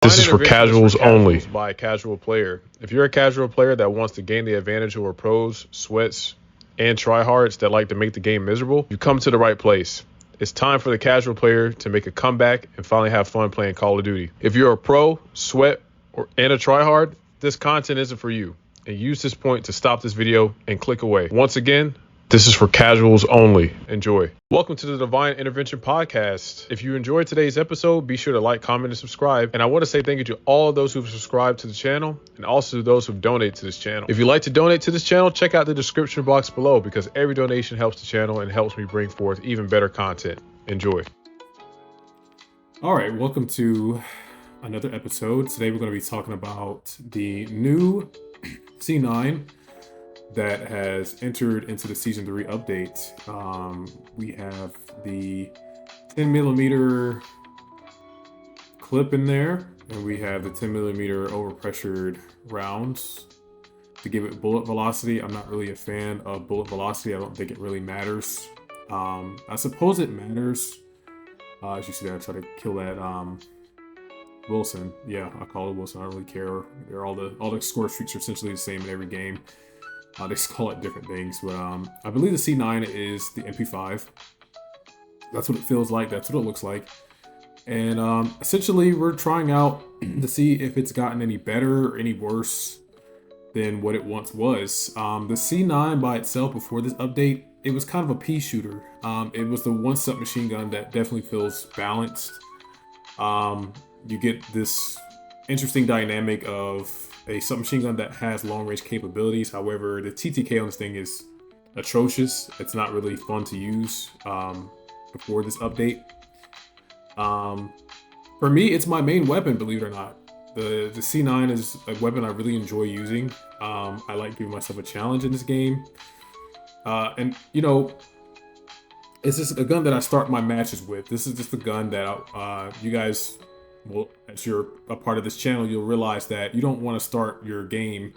This is for casuals only. By a casual player. If you're a casual player that wants to gain the advantage over pros, sweats, and tryhards that like to make the game miserable, you come to the right place. It's time for the casual player to make a comeback and finally have fun playing Call of Duty. If you're a pro, sweat, and a tryhard, this content isn't for you. And use this point to stop this video and click away. Once again, this is for casuals only. Enjoy. Welcome to the Divine Intervention podcast. If you enjoyed today's episode, be sure to like, comment, and subscribe. And I want to say thank you to all of those who've subscribed to the channel and also to those who've donated to this channel. If you'd like to donate to this channel, check out the description box below because every donation helps the channel and helps me bring forth even better content. Enjoy. All right, welcome to another episode. Today we're going to be talking about the new C9 that has entered into the Season 3 update. We have the 10mm clip in there, and we have the 10mm overpressured rounds to give it bullet velocity. I'm not really a fan of bullet velocity. I don't think it really matters. I suppose it matters. As you see there, I try to kill that Wilson. Yeah, I call it Wilson. I don't really care. All the score streaks are essentially the same in every game. They just call it different things, but I believe the C9 is the MP5. That's what it feels like. That's what it looks like. And essentially, we're trying out to see if it's gotten any better or any worse than what it once was. The C9 by itself, before this update, it was kind of a pea shooter. It was the one submachine gun that definitely feels balanced. You get this interesting dynamic of a submachine gun that has long-range capabilities. However, the TTK on this thing is atrocious. It's not really fun to use before this update. For me, it's my main weapon, believe it or not. The C9 is a weapon I really enjoy using. I like giving myself a challenge in this game. And, you know, it's just a gun that I start my matches with. This is just a gun that you guys... Well, as you're a part of this channel, you'll realize that you don't want to start your game.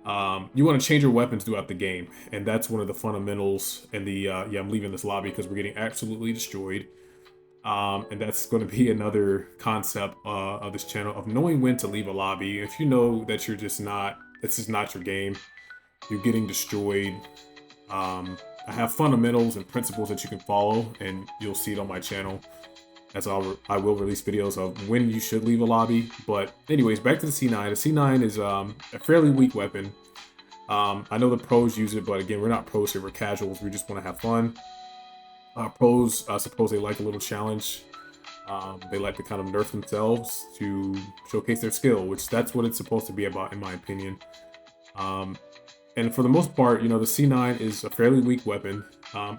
You want to change your weapons throughout the game. And that's one of the fundamentals in the, yeah, I'm leaving this lobby because we're getting absolutely destroyed. And that's going to be another concept of this channel, of knowing when to leave a lobby. If you know that you're just not, this is not your game, you're getting destroyed. I have fundamentals and principles that you can follow, and you'll see it on my channel. As I will release videos of when you should leave a lobby. But anyways, back to the C9. The C9 is a fairly weak weapon. I know the pros use it, but again, we're not pros here. We're casuals. We just want to have fun. Pros, I suppose they like a little challenge. They like to kind of nerf themselves to showcase their skill, which that's what it's supposed to be about, in my opinion. And for the most part, you know, the C9 is a fairly weak weapon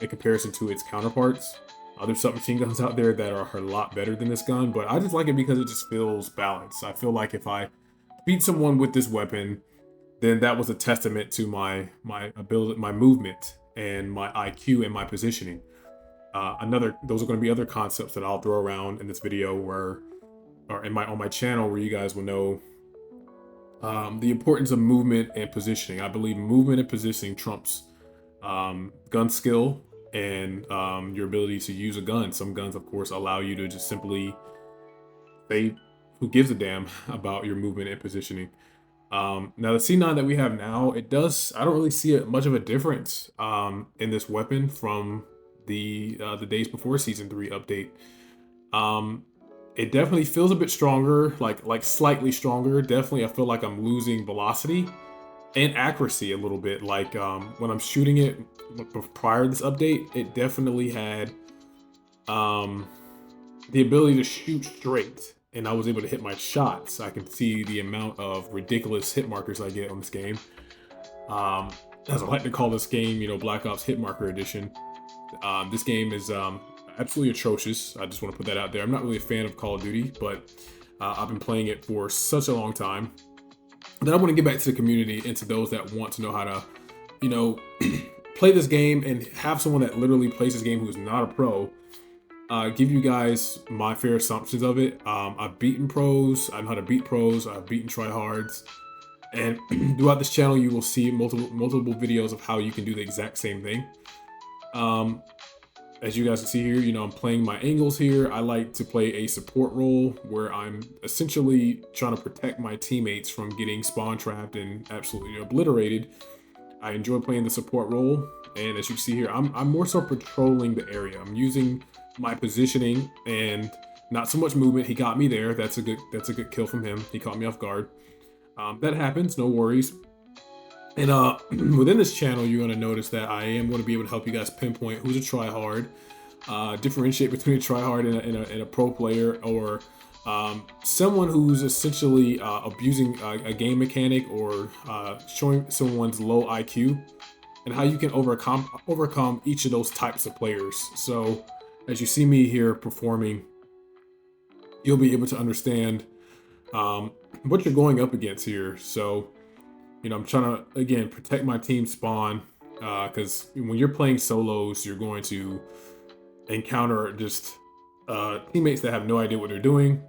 in comparison to its counterparts. There's submachine guns out there that are a lot better than this gun, but I just like it because it just feels balanced. I feel like if I beat someone with this weapon, then that was a testament to my ability, my movement, and my IQ and my positioning. Those are going to be other concepts that I'll throw around in this video, or on my channel, where you guys will know the importance of movement and positioning. I believe movement and positioning trumps gun skill and your ability to use a gun. Some guns, of course, allow you to just simply say, who gives a damn about your movement and positioning. Now, the C9 that we have now, I don't really see much of a difference in this weapon from the days before Season 3 update. It definitely feels a bit stronger, like slightly stronger. Definitely, I feel like I'm losing velocity and accuracy a little bit. Like when I'm shooting it prior to this update, it definitely had the ability to shoot straight, and I was able to hit my shots. I can see the amount of ridiculous hit markers I get on this game. As I like to call this game, you know, Black Ops Hit Marker Edition. This game is absolutely atrocious. I just want to put that out there. I'm not really a fan of Call of Duty, but I've been playing it for such a long time. Then I want to get back to the community and to those that want to know how to, you know, play this game and have someone that literally plays this game who is not a pro, give you guys my fair assumptions of it. I've beaten pros. I know how to beat pros. I've beaten tryhards. And throughout this channel, you will see multiple videos of how you can do the exact same thing. as you guys can see here, you know, I'm playing my angles here. I like to play a support role where I'm essentially trying to protect my teammates from getting spawn trapped and absolutely obliterated. I enjoy playing the support role, and as you can see here, I'm more so patrolling the area. I'm using my positioning and not so much movement. He got me there. That's a good kill from him. He caught me off guard. That happens, no worries. And within this channel, you're going to notice that I am going to be able to help you guys pinpoint who's a tryhard, differentiate between a tryhard and a pro player, or someone who's essentially abusing a game mechanic or showing someone's low IQ, and how you can overcome each of those types of players. So as you see me here performing, you'll be able to understand what you're going up against here. So, you know, I'm trying to, again, protect my team spawn, because when you're playing solos, you're going to encounter just teammates that have no idea what they're doing.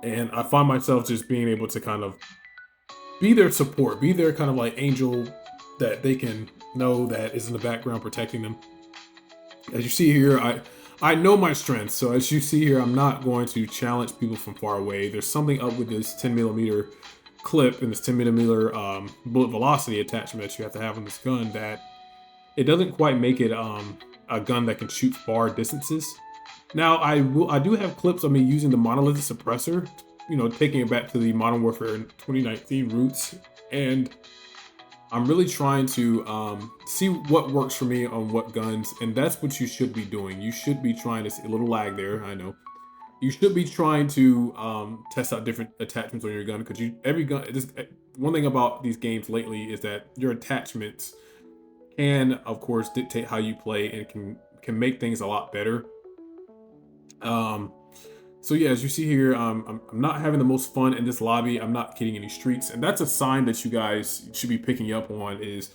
And I find myself just being able to kind of be their support, be their kind of like angel that they can know that is in the background protecting them. As you see here, I know my strengths. So as you see here, I'm not going to challenge people from far away. There's something up with this 10mm clip and this 10mm bullet velocity attachment that you have to have on this gun that it doesn't quite make it a gun that can shoot far distances. Now I do have clips of me using the monolithic suppressor, you know, taking it back to the Modern Warfare 2019 roots, and I'm really trying to see what works for me on what guns, and that's what you should be doing. You should be trying to see a little lag there, I know. You should be trying to test out different attachments on your gun, because every gun. One thing about these games lately is that your attachments can, of course, dictate how you play and can make things a lot better. So yeah, as you see here, I'm not having the most fun in this lobby. I'm not getting any streaks, and that's a sign that you guys should be picking up on, is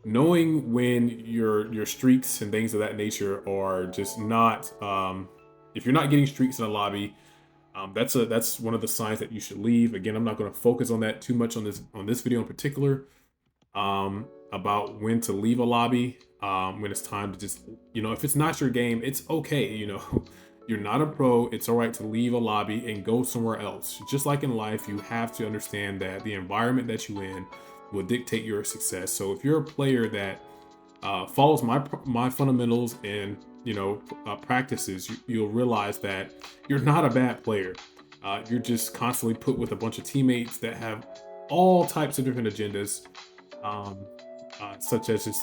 knowing when your streaks and things of that nature are just not. If you're not getting streaks in a lobby, that's one of the signs that you should leave. Again, I'm not going to focus on that too much on this video in particular, about when to leave a lobby, when it's time to just, you know, if it's not your game, it's okay, you know. You're not a pro, it's all right to leave a lobby and go somewhere else. Just like in life, you have to understand that the environment that you're in will dictate your success. So if you're a player that follows my fundamentals and, you know, practices, you'll realize that you're not a bad player. You're just constantly put with a bunch of teammates that have all types of different agendas, such as just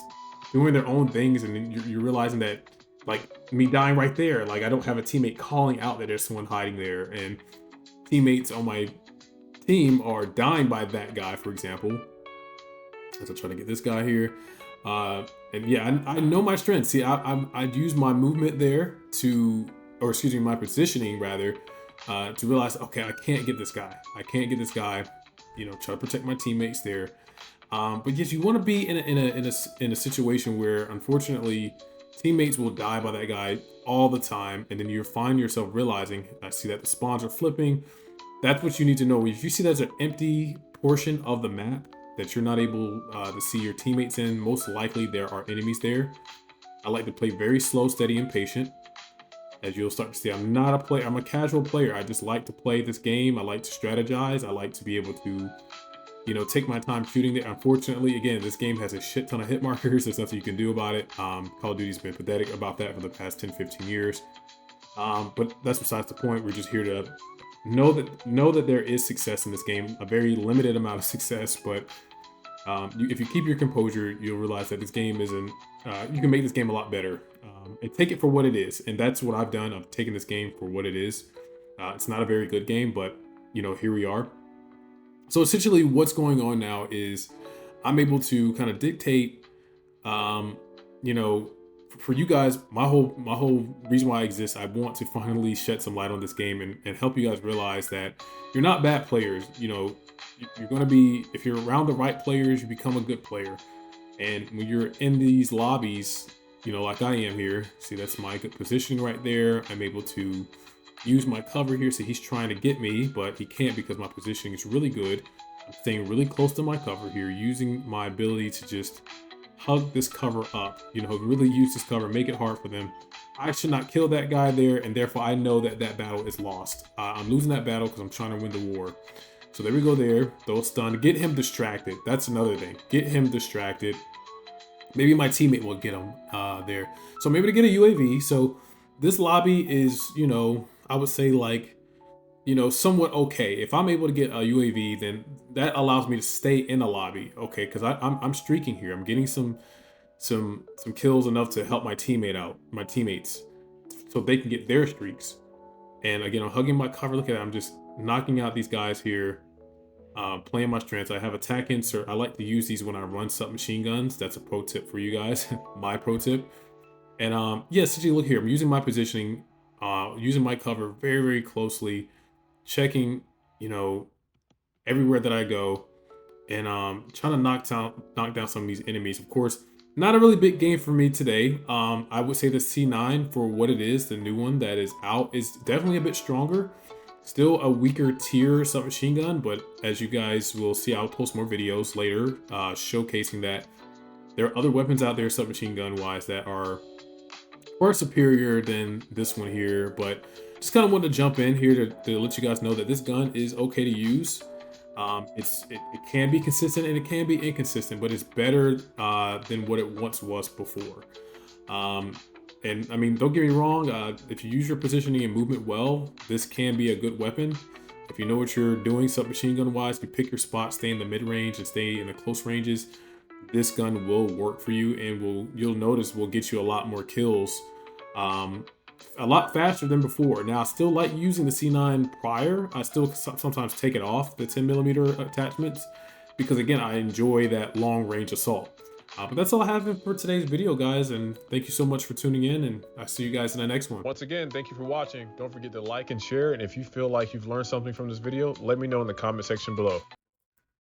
doing their own things, and then you're realizing that, like me dying right there, like I don't have a teammate calling out that there's someone hiding there, and teammates on my team are dying by that guy, for example. As I try to get this guy here, and yeah, I know my strengths. See, I'd use my movement there to, or excuse me, my positioning rather, to realize, okay, I can't get this guy. I can't get this guy. You know, try to protect my teammates there. But yes, you want to be in a situation where, unfortunately, teammates will die by that guy all the time, and then you find yourself realizing, I see that the spawns are flipping. That's what you need to know. If you see there's an empty portion of the map that you're not able to see your teammates in, most likely there are enemies there. I like to play very slow, steady, and patient. As you'll start to see, I'm not a player. I'm a casual player. I just like to play this game. I like to strategize. I like to be able to, you know, take my time shooting there. Unfortunately, again, this game has a shit ton of hit markers. There's nothing you can do about it. Call of Duty's been pathetic about that for the past 10, 15 years. But that's besides the point. We're just here to know that there is success in this game. A very limited amount of success, but if you keep your composure, you'll realize that this game isn't. You can make this game a lot better, and take it for what it is. And that's what I've done. I've taken this game for what it is. It's not a very good game, but you know, here we are. So essentially what's going on now is I'm able to kind of dictate, you know, for you guys, my whole reason why I exist. I want to finally shed some light on this game and help you guys realize that you're not bad players. You know, you're going to be, if you're around the right players, you become a good player. And when you're in these lobbies, you know, like I am here, see, that's my good positioning right there. I'm able to use my cover here. So he's trying to get me, but he can't because my positioning is really good. I'm staying really close to my cover here, using my ability to just hug this cover up, you know, really use this cover, make it hard for them I should not kill that guy there, and therefore I know that that battle is lost. I'm losing that battle because I'm trying to win the war. So there we go there. Throw a stun. Get him distracted. That's another thing. Get him distracted. Maybe my teammate will get him there. So maybe to get a UAV. So this lobby is, you know, I would say like, you know, somewhat okay. If I'm able to get a UAV, then that allows me to stay in the lobby. Okay, because I'm streaking here. I'm getting some kills enough to help my teammates, so they can get their streaks. And again, I'm hugging my cover. Look at that. I'm just knocking out these guys here, playing my strengths. I have attack insert. I like to use these when I run submachine guns. That's a pro tip for you guys. My pro tip. And yeah, essentially look here. I'm using my positioning, using my cover very, very closely, checking, you know, everywhere that I go, and trying to knock down some of these enemies. Of course, not a really big game for me today. I would say the C9, for what it is, the new one that is out, is definitely a bit stronger. Still a weaker tier submachine gun, but as you guys will see, I'll post more videos later showcasing that there are other weapons out there submachine gun wise that are far superior than this one here. But just kind of wanted to jump in here to let you guys know that this gun is okay to use. It can be consistent and it can be inconsistent, but it's better than what it once was before. And I mean, don't get me wrong, if you use your positioning and movement well, this can be a good weapon. If you know what you're doing submachine gun wise, you pick your spot, stay in the mid range and stay in the close ranges, this gun will work for you, and you'll notice will get you a lot more kills, a lot faster than before. Now, I still like using the C9 prior. I still sometimes take it off, the 10mm attachments, because again, I enjoy that long range assault. But that's all I have for today's video, guys, and thank you so much for tuning in, and I'll see you guys in the next one. Once again, thank you for watching. Don't forget to like and share, and if you feel like you've learned something from this video, let me know in the comment section below.